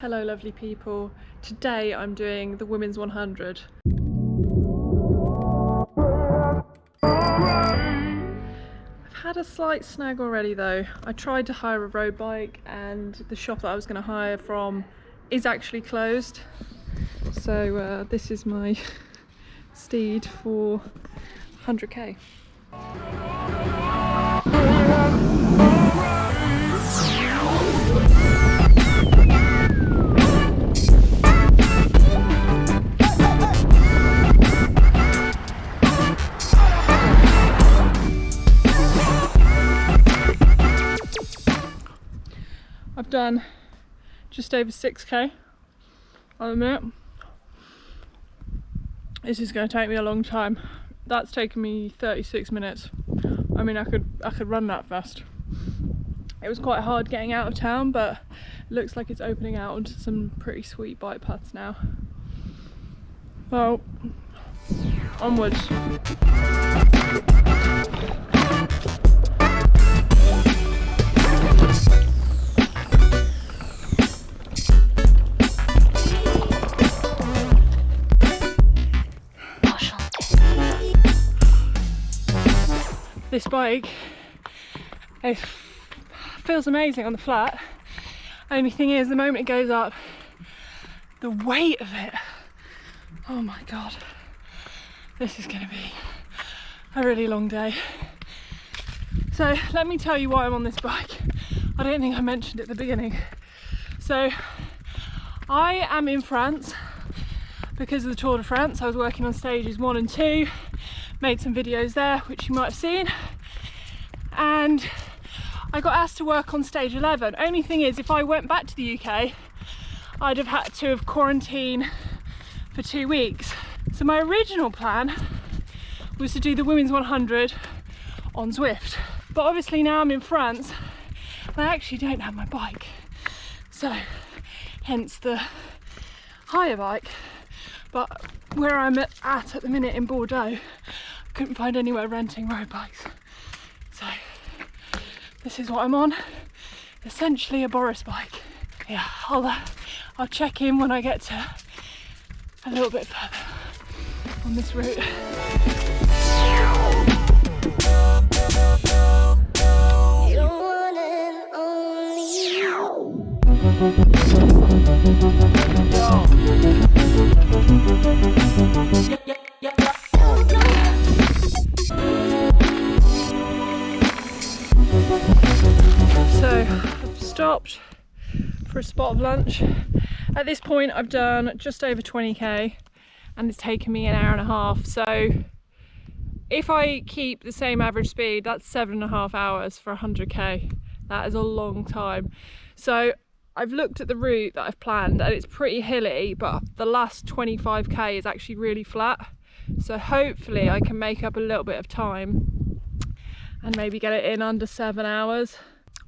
Hello lovely people, today I'm doing the Women's 100. I've had a slight snag already though. I tried to hire a road bike and the shop that I was going to hire from is actually closed. So this is my steed for 100k. I've done just over 6k on a minute. This is going to take me a long time. That's taken me 36 minutes. I mean, I could run that fast. It was quite hard getting out of town, but it looks like it's opening out onto some pretty sweet bike paths now. Well, onwards. This bike, it feels amazing on the flat. Only thing is, the moment it goes up, the weight of it, oh my god, this is going to be a really long day. So let me tell you why I'm on this bike. I don't think I mentioned it at the beginning. So I am in France because of the Tour de France. I was working on stages 1 and 2. Made some videos there, which you might have seen, and I got asked to work on stage 11. Only thing is, if I went back to the UK, I'd have had to have quarantined for 2 weeks. So my original plan was to do the Women's 100 on Zwift, but obviously now I'm in France and I actually don't have my bike, so hence the hire bike. But where I'm at the minute in Bordeaux, I couldn't find anywhere renting road bikes. So this is what I'm on, essentially a Boris bike. Yeah, I'll check in when I get to a little bit further on this route. So I've stopped for a spot of lunch. At this point I've done just over 20k and it's taken me an hour and a half. So if I keep the same average speed, that's 7.5 hours for 100k. That is a long time. So I've looked at the route that I've planned and it's pretty hilly, but the last 25k is actually really flat. So hopefully I can make up a little bit of time and maybe get it in under 7 hours.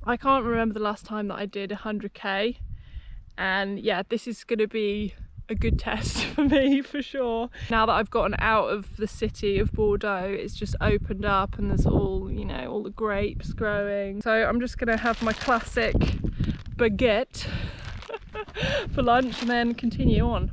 I can't remember the last time that I did 100k, and yeah, this is going to be a good test for me for sure. Now that I've gotten out of the city of Bordeaux, it's just opened up and there's all, you know, all the grapes growing. So I'm just going to have my classic baguette for lunch and then continue on.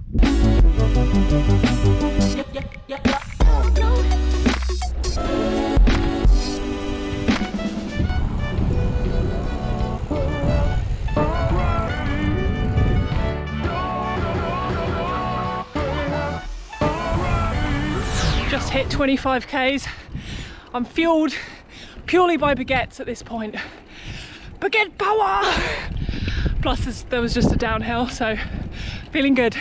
Just hit 25k's. I'm fueled purely by baguettes at this point. Baguette power! Plus there was just a downhill, so feeling good.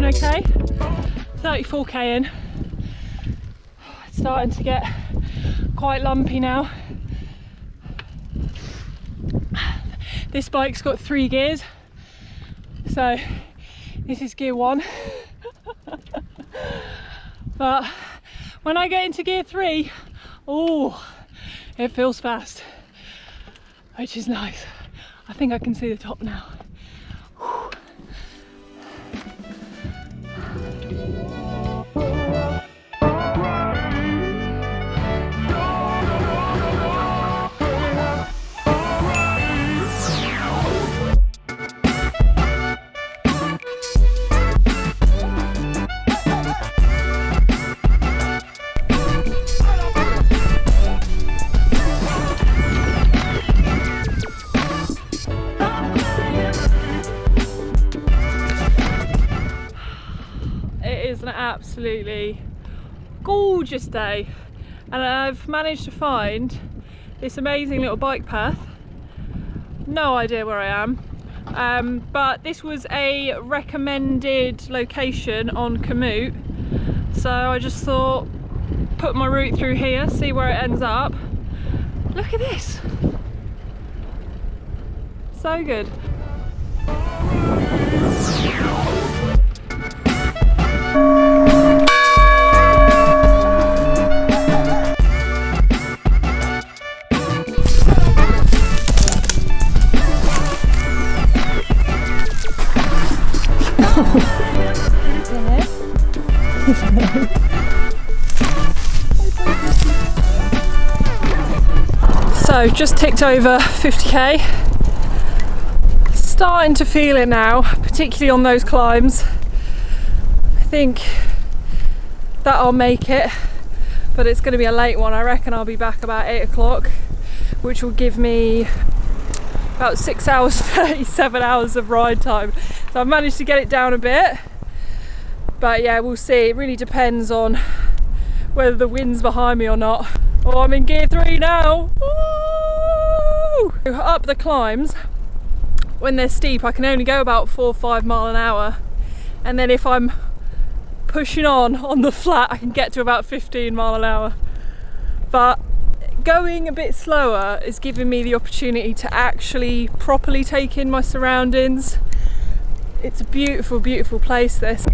Okay, 34k in. It's starting to get quite lumpy now. This bike's got 3 gears, so this is gear 1. But when I get into gear 3, oh, it feels fast, which is nice. I think I can see the top now. Whew. Absolutely gorgeous day, and I've managed to find this amazing little bike path. No idea where I am, but this was a recommended location on Komoot, so I just thought put my route through here, see where it ends up. Look at this, so good. So just ticked over 50k, starting to feel it now, particularly on those climbs. I think that I'll make it, but it's going to be a late one. I reckon I'll be back about 8 o'clock, which will give me about 6 hours, 37 hours of ride time. So I've managed to get it down a bit, but yeah, we'll see. It really depends on whether the wind's behind me or not. Oh, I'm in gear 3 now. Woo! Up the climbs, when they're steep, I can only go about 4 or 5 miles an hour, and then if I'm pushing on the flat, I can get to about 15 miles an hour. But going a bit slower is giving me the opportunity to actually properly take in my surroundings. It's a beautiful, beautiful place, this.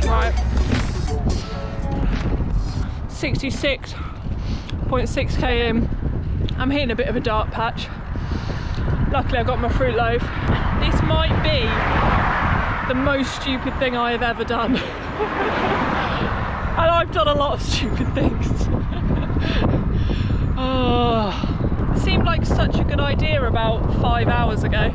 Right, 66.6k in. I'm hitting a bit of a dark patch. Luckily I've got my fruit loaf. This might be the most stupid thing I have ever done. And I've done a lot of stupid things. Oh, it seemed like such a good idea about 5 hours ago.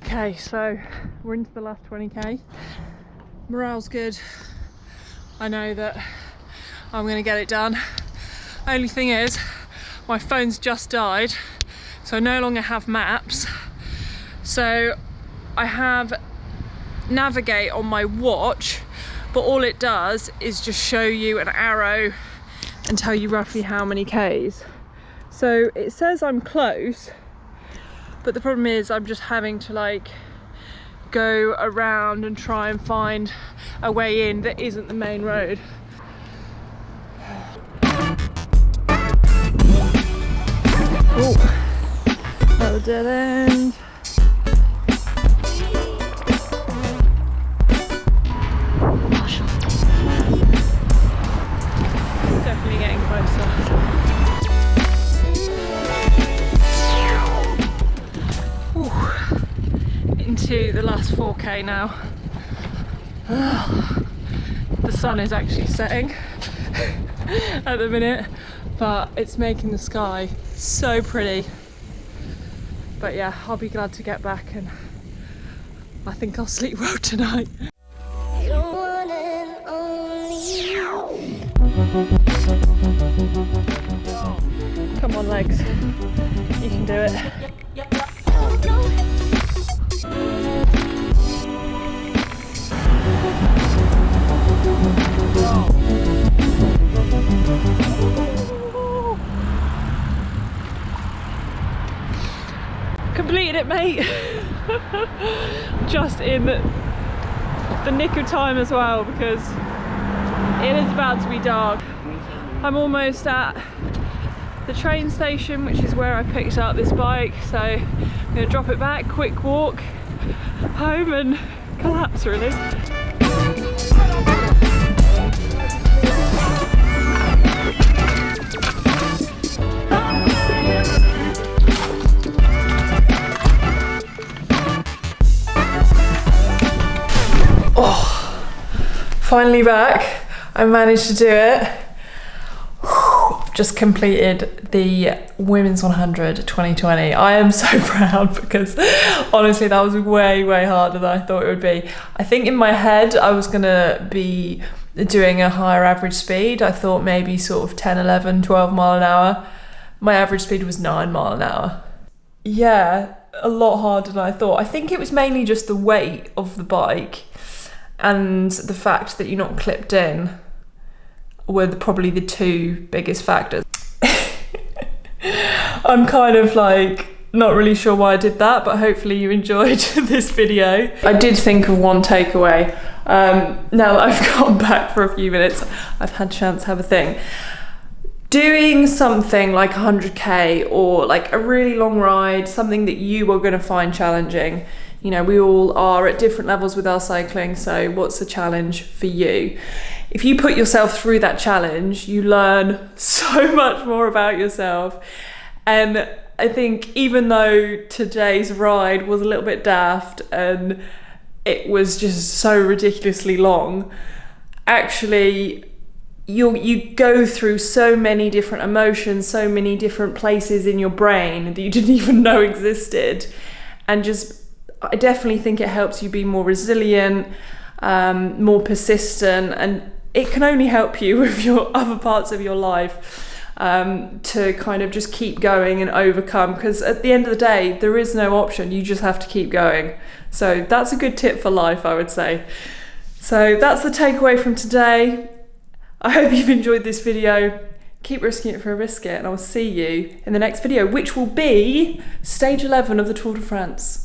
Okay, so we're into the last 20k. Morale's good. I know that I'm going to get it done. Only thing is, my phone's just died, so I no longer have maps. So I have Navigate on my watch, but all it does is just show you an arrow and tell you roughly how many k's. So it says I'm close, but the problem is I'm just having to like go around and try and find a way in that isn't the main road. Oh, that was a dead end. Definitely getting closer. Into the last 4k now. The sun is actually setting. at the minute, but it's making the sky so pretty. But yeah, I'll be glad to get back, and I think I'll sleep well tonight. Come on, legs, you can do it. Yep. Completed it, mate. Just in the nick of time as well, because it is about to be dark. I'm almost at the train station, which is where I picked up this bike, so I'm going to drop it back, quick walk home and collapse really. Finally back, I managed to do it. Just completed the Women's 100 2020. I am so proud because honestly that was way harder than I thought it would be. I think in my head I was gonna be doing a higher average speed. I thought maybe sort of 10, 11, 12 mile an hour. My average speed was 9 mile an hour. Yeah, a lot harder than I thought. I think it was mainly just the weight of the bike and the fact that you're not clipped in were probably the two biggest factors. I'm kind of like not really sure why I did that, but hopefully you enjoyed this video. I did think of one takeaway. Now that I've gone back for a few minutes, I've had a chance to have a think. Doing something like 100k or like a really long ride, something that you are going to find challenging. You know, we all are at different levels with our cycling, so what's the challenge for you? If you put yourself through that challenge, you learn so much more about yourself. And I think even though today's ride was a little bit daft and it was just so ridiculously long, actually you go through so many different emotions, so many different places in your brain that you didn't even know existed, and just I definitely think it helps you be more resilient, more persistent, and it can only help you with your other parts of your life to kind of just keep going and overcome, because at the end of the day there is no option, you just have to keep going. So that's a good tip for life, I would say. So that's the takeaway from today. I hope you've enjoyed this video. Keep risking it for a risk it, and I'll see you in the next video, which will be stage 11 of the Tour de France.